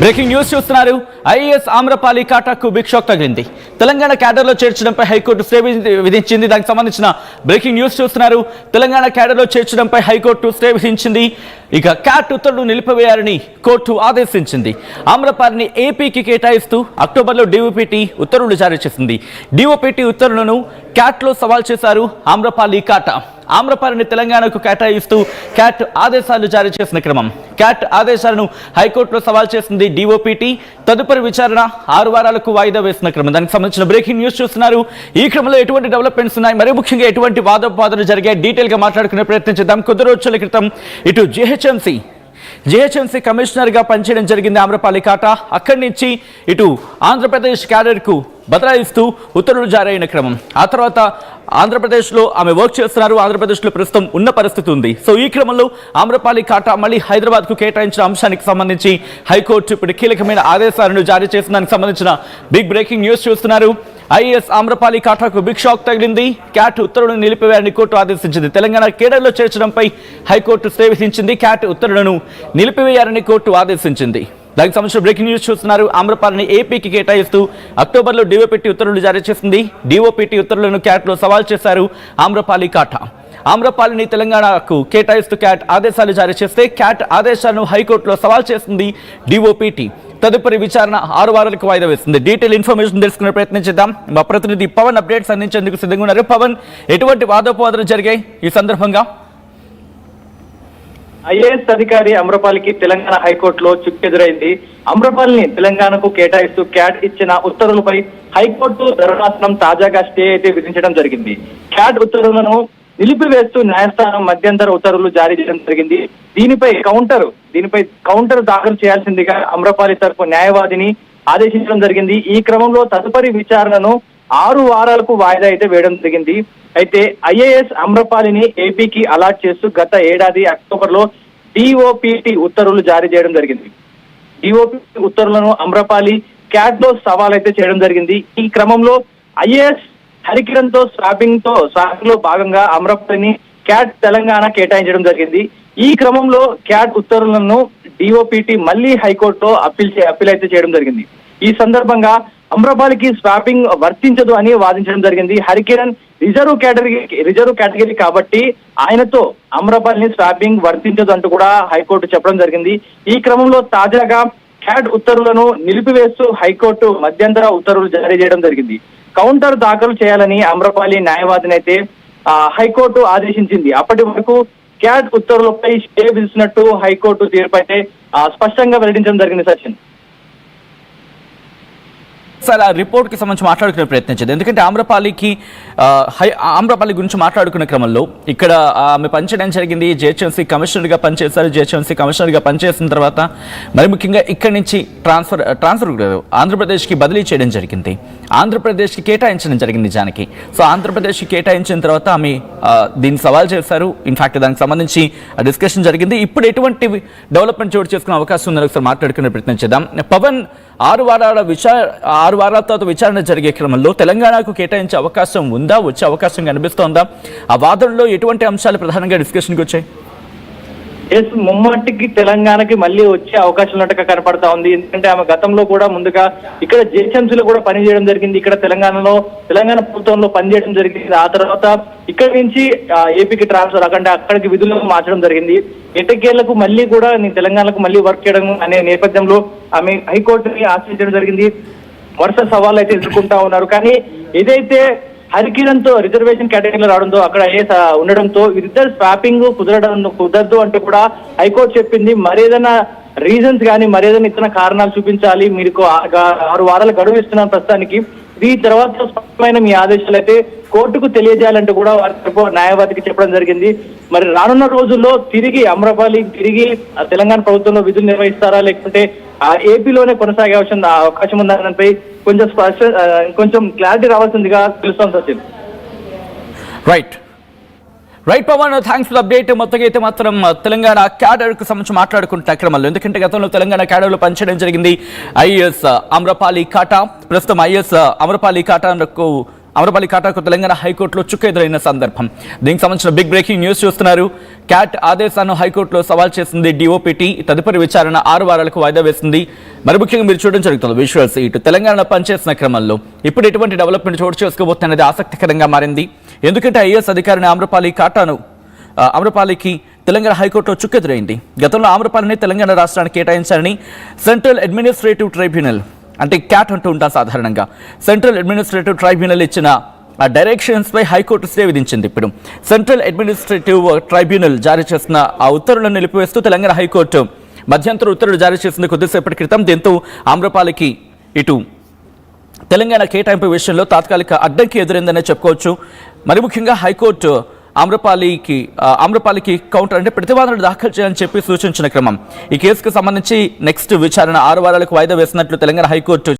Breaking news చూస్తున్నారు. IAS Amrapali కాటాకు big shock తగిలింది. తెలంగాణ క్యాడర్లో చేర్చడంపై హైకోర్టు స్టే విధించింది. దానికి సంబంధించిన బ్రేకింగ్ న్యూస్ చూస్తున్నారు. తెలంగాణ క్యాడర్లో చేర్చడంపై హైకోర్టు స్టే విధించింది. ఇక క్యాట్ ఉత్తర్వులు నిలిపివేయాలని కోర్టు ఆదేశించింది. ఆమ్రపాలిని ఏపీకి కేటాయిస్తూ అక్టోబర్లో డీఓపీటీ ఉత్తర్వులు జారీ చేసింది. డీఓపీటీ ఉత్తర్వులను క్యాట్లో సవాల్ చేశారు ఆమ్రపాలి కాటా. ఆమ్రపాలిని తెలంగాణకు కేటాయిస్తూ క్యాట్ ఆదేశాలు జారీ చేసిన క్రమం. క్యాట్ ఆదేశాలను హైకోర్టులో సవాల్ చేసింది డీఓపీటీ. తదుపరి విచారణ 6 వారాలకు వాయిదా వేసిన క్రమం. దానికి సంబంధించిన బ్రేకింగ్ న్యూస్ చూస్తున్నారు. ఈ క్రమంలో ఎటువంటి డెవలప్మెంట్స్ ఉన్నాయి, మరి ముఖ్యంగా ఎటువంటి వాదోపవాదనలు జరిగాయి, డీటెయిల్ గా మాట్లాడుకునే ప్రయత్నం చేద్దాం. కొద్ది రోజుల క్రితం ఇటు జిహెచ్ఎంసీ కమిషనర్గా పనిచేయడం జరిగింది ఆమ్రపాలి కాటా. అక్కడి నుంచి ఇటు ఆంధ్రప్రదేశ్ క్యాడర్కు బదలాయిస్తూ ఉత్తర్వులు జారీ అయిన క్రమం. ఆ తర్వాత ఆంధ్రప్రదేశ్లో ఆమె వర్క్ చేస్తున్నారు. ఆంధ్రప్రదేశ్లో ప్రస్తుతం ఉన్న పరిస్థితి ఉంది. సో ఈ క్రమంలో ఆమ్రపాలి కాటా మళ్ళీ హైదరాబాద్కు కేటాయించిన అంశానికి సంబంధించి హైకోర్టు ఇప్పుడు కీలకమైన ఆదేశాలను జారీ చేసిన దానికి సంబంధించిన బిగ్ బ్రేకింగ్ న్యూస్ చూస్తున్నారు. ఐఏఎస్ ఆమ్రపాలి కాటాకు బిగ్ షాక్ తగిలింది. క్యాట్ ఉత్తర్వులను నిలిపివేయాలని కోర్టు ఆదేశించింది. తెలంగాణ కేడర్లో చేర్చడంపై హైకోర్టు స్టే విధించింది. క్యాట్ ఉత్తర్వులను నిలిపివేయాలని కోర్టు ఆదేశించింది. దానికి సంబంధించిన బ్రేకింగ్ న్యూస్ చూస్తున్నారు. ఆమ్రపాలిని ఏపీకి కేటాయిస్తూ అక్టోబర్లో డీఓపీటీ ఉత్తర్వులు జారీ చేసింది. డీఓపీటీ ఉత్తర్వులను క్యాట్లో సవాల్ చేశారు ఆమ్రపాలి కాటా. ఆమ్రపాలిని తెలంగాణకు కేటాయిస్తూ క్యాట్ ఆదేశాలు జారీ చేస్తే క్యాట్ ఆదేశాలను హైకోర్టులో సవాల్ చేసింది డీఓపీటీ. తదుపరి విచారణ 6 వారాలకు వాయిదా వేస్తుంది. డీటెయిల్ ఇన్ఫర్మేషన్ తెలుసుకునే ప్రయత్నం చేద్దాం. మా ప్రతినిధి పవన్ అప్డేట్స్ అందించేందుకు సిద్ధంగా ఉన్నారు. పవన్, ఎటువంటి వాదోపవాదనలు జరిగాయి ఈ సందర్భంగా? ఐఏఎస్ అధికారి ఆమ్రపాలికి తెలంగాణ హైకోర్టులో చుక్కెదురైంది. ఆమ్రపాలిని తెలంగాణకు కేటాయిస్తూ క్యాట్ ఇచ్చిన ఉత్తర్వులపై హైకోర్టు ధర్మాసనం తాజాగా స్టే అయితే విధించడం జరిగింది. క్యాట్ ఉత్తర్వులను నిలిపివేస్తూ న్యాయస్థానం మధ్యంతర ఉత్తర్వులు జారీ చేయడం జరిగింది. దీనిపై కౌంటర్ దాఖలు చేయాల్సిందిగా ఆమ్రపాలి తరపు న్యాయవాదిని ఆదేశించడం జరిగింది. ఈ క్రమంలో తదుపరి విచారణను 6 వారాలకు వాయిదా అయితే వేయడం జరిగింది. అయితే ఐఏఎస్ ఆమ్రపాలిని ఏపీకి అలాట్ చేస్తూ గత ఏడాది అక్టోబర్లో డీఓపీటీ ఉత్తర్వులు జారీ చేయడం జరిగింది. డీఓపీటీ ఉత్తర్వులను ఆమ్రపాలి క్యాట్ లో సవాల్ అయితే చేయడం జరిగింది. ఈ క్రమంలో ఐఏఎస్ హరికిరణ్ తో స్వాపింగ్ లో భాగంగా ఆమ్రపాలిని క్యాట్ తెలంగాణ కేటాయించడం జరిగింది. ఈ క్రమంలో క్యాట్ ఉత్తర్వులను డీఓపీటీ మళ్లీ హైకోర్టులో అప్పీల్ అయితే చేయడం జరిగింది. ఈ సందర్భంగా ఆమ్రపాలికి స్వాపింగ్ వర్తించదు అని వాదించడం జరిగింది. హరికిరణ్ రిజర్వ్ కేటగిరీ కాబట్టి ఆయనతో ఆమ్రపాలిని స్వాపింగ్ వర్తించదు అంటూ కూడా హైకోర్టు చెప్పడం జరిగింది. ఈ క్రమంలో తాజాగా క్యాట్ ఉత్తర్వులను నిలిపివేస్తూ హైకోర్టు మధ్యంతర ఉత్తర్వులు జారీ చేయడం జరిగింది. కౌంటర్ దాఖలు చేయాలని ఆమ్రపాలి న్యాయవాదిని అయితే హైకోర్టు ఆదేశించింది. అప్పటి వరకు క్యాట్ ఉత్తర్వులపై స్టే విధిస్తున్నట్టు హైకోర్టు తీర్పు అయితే స్పష్టంగా వెల్లడించడం జరిగింది. సచిన్ సార్, ఆ రిపోర్ట్కి సంబంధించి మాట్లాడుకునే ప్రయత్నించేది, ఎందుకంటే ఆమ్రపాలి గురించి మాట్లాడుకునే క్రమంలో ఇక్కడ ఆమె పనిచేయడం జరిగింది. జిహెచ్ఎంసీ కమిషనర్గా పనిచేశారు. జిహెచ్ఎంసీ కమిషనర్గా పనిచేసిన తర్వాత మరి ముఖ్యంగా ఇక్కడి నుంచి ట్రాన్స్ఫర్ ఆంధ్రప్రదేశ్కి బదిలీ చేయడం జరిగింది. ఆంధ్రప్రదేశ్కి కేటాయించడం జరిగింది నిజానికి. సో ఆంధ్రప్రదేశ్కి కేటాయించిన తర్వాత ఆమె దీన్ని సవాల్ చేశారు. ఇన్ఫాక్ట్ దానికి సంబంధించి డిస్కషన్ జరిగింది. ఇప్పుడు ఎటువంటి డెవలప్మెంట్ చోటు చేసుకునే అవకాశం ఉందని ఒకసారి మాట్లాడుకునే ప్రయత్నం చేద్దాం. పవన్, 6 వారాల తర్వాత విచారణ జరిగే క్రమంలో తెలంగాణకు కేటాయించే అవకాశం ఉందా, వచ్చే అవకాశం కనిపిస్తోందా? ఆ వాదనలో ఎటువంటి అంశాలు ప్రధానంగా డిస్కషన్కి వచ్చాయి? ముమ్మాటికి తెలంగాణకి మళ్ళీ వచ్చే అవకాశం ఉన్నట్టుగా కనపడతా ఉంది. ఎందుకంటే ఆమె గతంలో కూడా ముందుగా ఇక్కడ జిహెచ్ఎంసీలో కూడా పనిచేయడం జరిగింది. ఇక్కడ తెలంగాణ ప్రభుత్వంలో పనిచేయడం జరిగింది. ఆ తర్వాత ఇక్కడి నుంచి ఏపీకి ట్రాన్స్ఫర్ అక్కడికి విధులకు మార్చడం జరిగింది. ఎటకేళ్లకు మళ్ళీ కూడా తెలంగాణకు మళ్ళీ వర్క్ చేయడం అనే నేపథ్యంలో ఆమె హైకోర్టుని ఆశ్రయించడం జరిగింది. వరుస సవాళ్ళు అయితే ఎదుర్కొంటా ఉన్నారు. కానీ ఏదైతే హరికిరణ్ తో రిజర్వేషన్ కేటగిరీలో రావడంతో అక్కడ ఉండడంతో వీరిద్దరు స్వాపింగ్ కుదరదు అంటూ కూడా హైకోర్టు చెప్పింది. మరేదైనా రీజన్స్ కానీ మరేదైనా ఇతర కారణాలు చూపించాలి, మీరు 6 వారాల గడువు ఇస్తున్నాను ప్రస్తుతానికి, ఈ తర్వాత స్పష్టమైన మీ ఆదేశాలు అయితే కోర్టుకు తెలియజేయాలంటూ కూడా వారి న్యాయవాదికి చెప్పడం జరిగింది. మరి రానున్న రోజుల్లో ఆమ్రపాలి తిరిగి తెలంగాణ ప్రభుత్వంలో విధులు నిర్వహిస్తారా, లేకుంటే ఏపీలోనే కొనసాగే అవకాశం ఉందనపై కొంచెం క్లారిటీ రావాల్సిందిగా తెలుస్తోంది Sachin. Right Pavan, thanks for update. మొత్తంగా అయితే మాత్రం తెలంగాణ క్యాడర్కు సంబంధించి మాట్లాడుకుంటున్న క్రమంలో, ఎందుకంటే గతంలో తెలంగాణ క్యాడర్లో పనిచేయడం జరిగింది ఐఏఎస్ ఆమ్రపాలి కాటా. ప్రస్తుతం ఐఏఎస్ ఆమ్రపాలి కాటాకు అమరపాలి కాటాకు తెలంగాణ హైకోర్టులో చుక్క ఎదురైన సందర్భం. దీనికి సంబంధించిన బిగ్ బ్రేకింగ్ న్యూస్ చూస్తున్నారు. క్యాట్ ఆదేశాలను హైకోర్టులో సవాల్ చేసింది డిఓపిటి. తదుపరి విచారణ 6 వారాలకు వాయిదా వేసింది. మరి ముఖ్యంగా మీరు చూడడం జరుగుతుంది విజువల్స్. ఇటు తెలంగాణ పనిచేసిన క్రమంలో ఇప్పుడు ఎటువంటి డెవలప్మెంట్ చోటు చేసుకోబోతున్నది ఆసక్తికరంగా మారింది. ఎందుకంటే ఐఏఎస్ అధికారిని ఆమ్రపాలికి తెలంగాణ హైకోర్టులో చుక్కెదురైంది. గతంలో ఆమ్రపాలిని తెలంగాణ రాష్ట్రానికి కేటాయించాలని సెంట్రల్ అడ్మినిస్ట్రేటివ్ ట్రైబ్యునల్, అంటే క్యాట్ అంటూ ఉంటాం సాధారణంగా, సెంట్రల్ అడ్మినిస్ట్రేటివ్ ట్రైబ్యునల్ ఇచ్చిన ఆ డైరెక్షన్స్ పై హైకోర్టు స్టే విధించింది. ఇప్పుడు సెంట్రల్ అడ్మినిస్ట్రేటివ్ ట్రైబ్యునల్ జారీ చేసిన ఆ ఉత్తర్వులను నిలిపివేస్తూ తెలంగాణ హైకోర్టు మధ్యంతర ఉత్తర్వులు జారీ చేసింది కొద్దిసేపటి క్రితం. దీంతో ఆమ్రపాలికి ఇటు తెలంగాణ కేటాయింపు విషయంలో తాత్కాలిక అడ్డంకి ఎదురైందనే చెప్పుకోవచ్చు. మరి ముఖ్యంగా హైకోర్టు ఆమ్రపాలికి కౌంటర్, అంటే ప్రతివాదనలు దాఖలు చేయాలని చెప్పి సూచించిన క్రమం. ఈ కేసుకు సంబంధించి నెక్స్ట్ విచారణ 6 వారాలకు వాయిదా వేసినట్లు తెలంగాణ హైకోర్టు